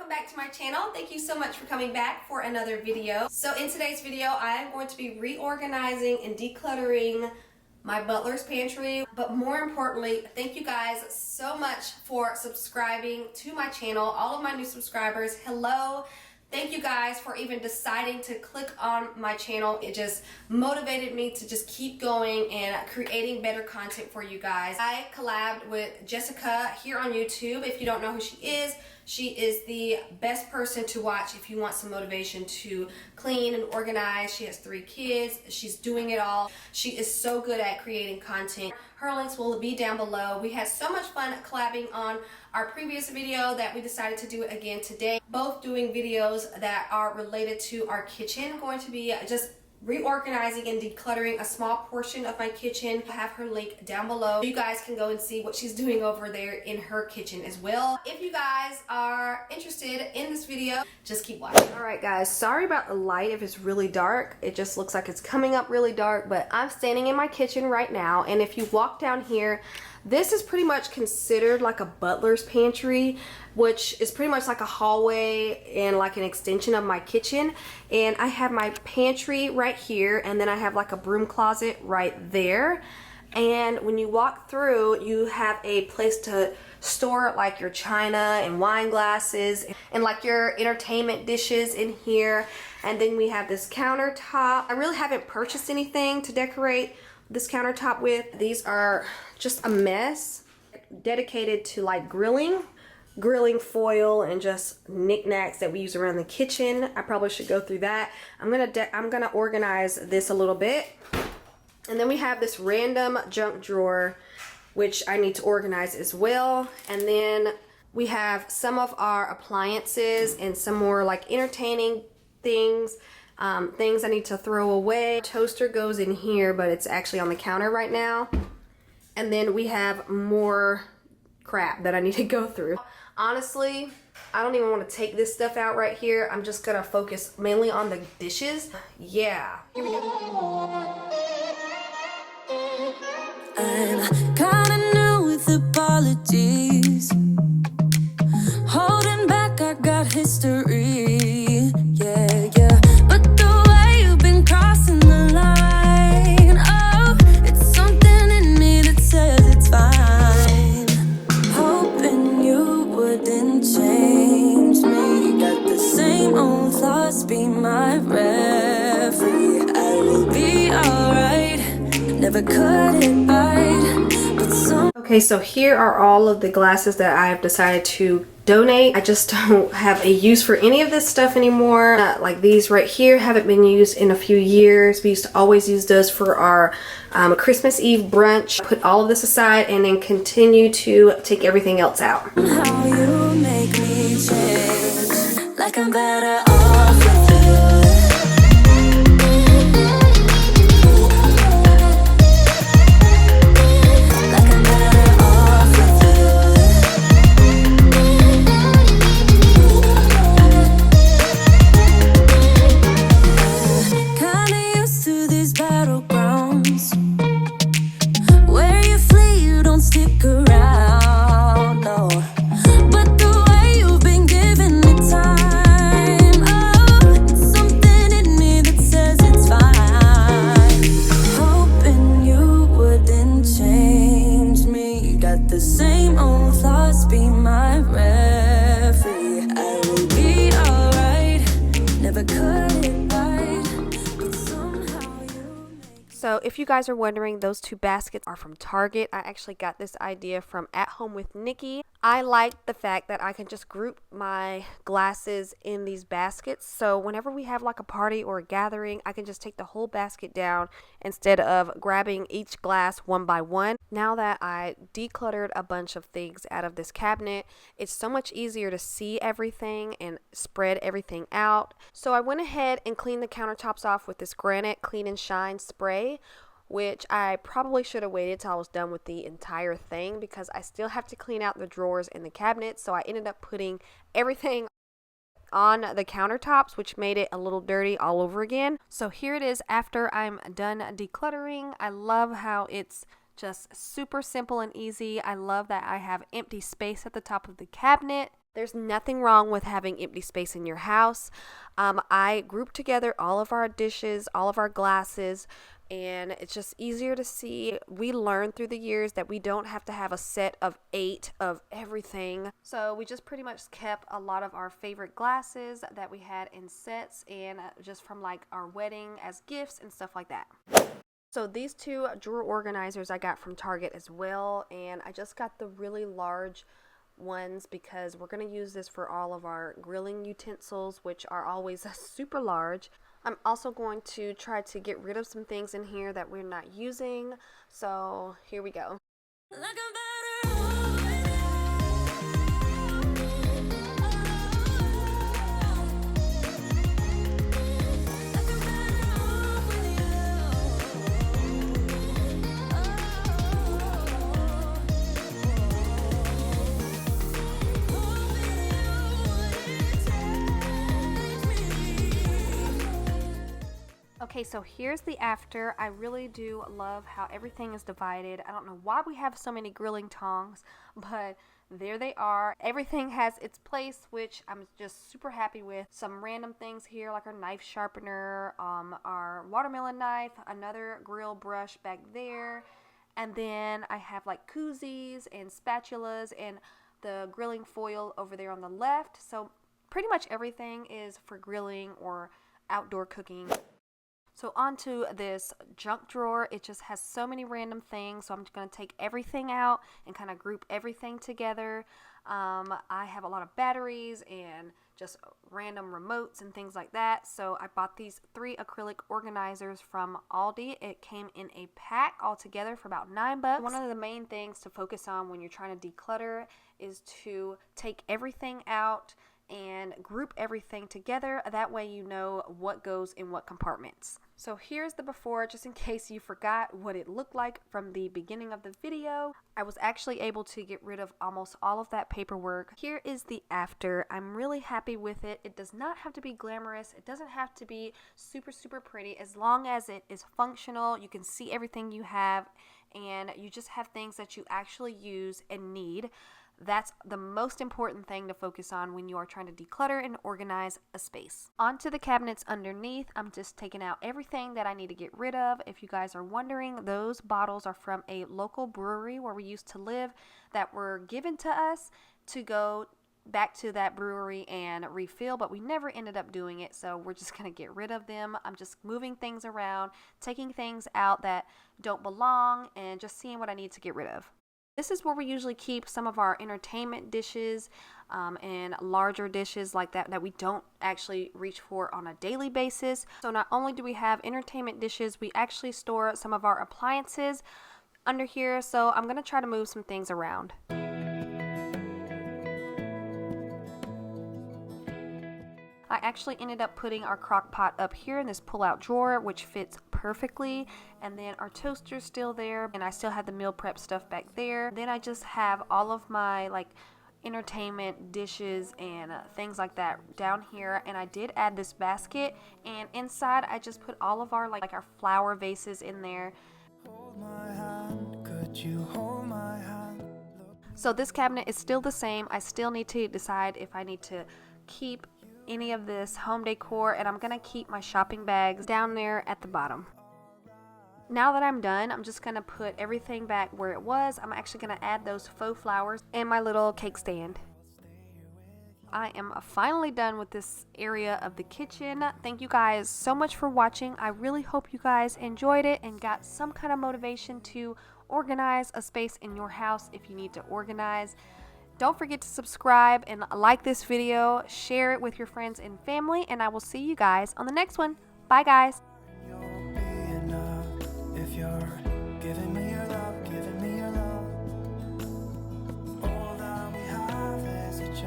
welcome back to my channel. Thank you so much for coming back for another video. So in today's video, I am going to be reorganizing and decluttering my butler's pantry. But more importantly, thank you guys so much for subscribing to my channel. All of my new subscribers, hello. Thank you guys for even deciding to click on my channel. It just motivated me to just keep going and creating better content for you guys. I collabed with Jessica here on YouTube. If you don't know who she is the best person to watch if you want some motivation to clean and organize. She has 3 kids. She's doing it all. She is so good at creating content. Her links will be down below. We had so much fun collabing on our previous video that we decided to do it again today. Both doing videos that are related to our kitchen. Going to be just reorganizing and decluttering a small portion of my kitchen. I have her link down below. You guys can go and see what she's doing over there in her kitchen as well. If you guys are interested in this video, just keep watching. Alright guys, sorry about the light if it's really dark. It just looks like it's coming up really dark, but I'm standing in my kitchen right now, and if you walk down here, this is pretty much considered like a butler's pantry, which is pretty much like a hallway and like an extension of my kitchen. And I have my pantry right here, and then I have like a broom closet right there. And when you walk through, you have a place to store like your china and wine glasses and like your entertainment dishes in here. And then we have this countertop. I really haven't purchased anything to decorate this countertop with. These are just a mess, dedicated to like grilling foil and just knickknacks that we use around the kitchen. I probably should go through that. I'm gonna organize this a little bit. And then we have this random junk drawer, which I need to organize as well. And then we have some of our appliances and some more like entertaining things. Things I need to throw away. Toaster goes in here, but it's actually on the counter right now. And then we have more crap that I need to go through. Honestly, I don't even want to take this stuff out right here. I'm just gonna focus mainly on the dishes. Yeah. Here we go. I'm kinda new with apologies. Holding back, I got history. Yeah, yeah. But the way you've been crossing the line, oh, it's something in me that says it's fine. Hoping you wouldn't change me. Got the same old thoughts, be my referee. I will be alright. Never cut it right, but some. Okay, so here are all of the glasses that I have decided to donate. I just don't have a use for any of this stuff anymore. Like these right here haven't been used in a few years. We used to always use those for our Christmas Eve brunch. Put all of this aside and then continue to take everything else out. How you make me change, like I'm better off with you. So if you guys are wondering, those 2 baskets are from Target. I actually got this idea from At Home with Nikki. I like the fact that I can just group my glasses in these baskets. So whenever we have like a party or a gathering, I can just take the whole basket down instead of grabbing each glass one by one. Now that I decluttered a bunch of things out of this cabinet, it's so much easier to see everything and spread everything out. So I went ahead and cleaned the countertops off with this Granite Clean and Shine spray, which I probably should have waited till I was done with the entire thing because I still have to clean out the drawers and the cabinets. So I ended up putting everything on the countertops, which made it a little dirty all over again. So here it is after I'm done decluttering. I love how it's just super simple and easy. I love that I have empty space at the top of the cabinet. There's nothing wrong with having empty space in your house. I group together all of our dishes, all of our glasses, and it's just easier to see. We learned through the years that we don't have to have a set of 8 of everything. So we just pretty much kept a lot of our favorite glasses that we had in sets, and just from like our wedding as gifts and stuff like that. So these 2 drawer organizers I got from Target as well, and I just got the really large ones because we're going to use this for all of our grilling utensils, which are always super large. I'm also going to try to get rid of some things in here that we're not using. So here we go. Okay, so here's the after. I really do love how everything is divided. I don't know why we have so many grilling tongs, but there they are. Everything has its place, which I'm just super happy with. Some random things here like our knife sharpener, our watermelon knife, another grill brush back there, and then I have like koozies and spatulas and the grilling foil over there on the left. So pretty much everything is for grilling or outdoor cooking. So onto this junk drawer. It just has so many random things, so I'm just going to take everything out and kind of group everything together. I have a lot of batteries and just random remotes and things like that. So I bought these 3 acrylic organizers from Aldi. It came in a pack all together for about $9. One of the main things to focus on when you're trying to declutter is to take everything out and group everything together. That way you know what goes in what compartments. So here's the before, just in case you forgot what it looked like from the beginning of the video. I was actually able to get rid of almost all of that paperwork. Here is the after. I'm really happy with it. It does not have to be glamorous. It doesn't have to be super, super pretty. As long as it is functional, you can see everything you have, and you just have things that you actually use and need. That's the most important thing to focus on when you are trying to declutter and organize a space. Onto the cabinets underneath, I'm just taking out everything that I need to get rid of. If you guys are wondering, those bottles are from a local brewery where we used to live that were given to us to go back to that brewery and refill, but we never ended up doing it, so we're just going to get rid of them. I'm just moving things around, taking things out that don't belong, and just seeing what I need to get rid of. This is where we usually keep some of our entertainment dishes and larger dishes like that we don't actually reach for on a daily basis. So not only do we have entertainment dishes, we actually store some of our appliances under here. So I'm going to try to move some things around. I actually ended up putting our crock pot up here in this pull-out drawer, which fits perfectly, and then our toaster's still there, and I still have the meal prep stuff back there. Then I just have all of my like entertainment dishes and things like that down here, and I did add this basket, and inside I just put all of our like our flower vases in there. Hold my hand, could you hold my hand? So this cabinet is still the same. I still need to decide if I need to keep any of this home decor, and I'm gonna keep my shopping bags down there at the bottom. Now that I'm done, I'm just gonna put everything back where it was. I'm actually gonna add those faux flowers and my little cake stand. I am finally done with this area of the kitchen. Thank you guys so much for watching. I really hope you guys enjoyed it and got some kind of motivation to organize a space in your house if you need to organize. Don't forget to subscribe and like this video, share it with your friends and family, and I will see you guys on the next one. Bye guys.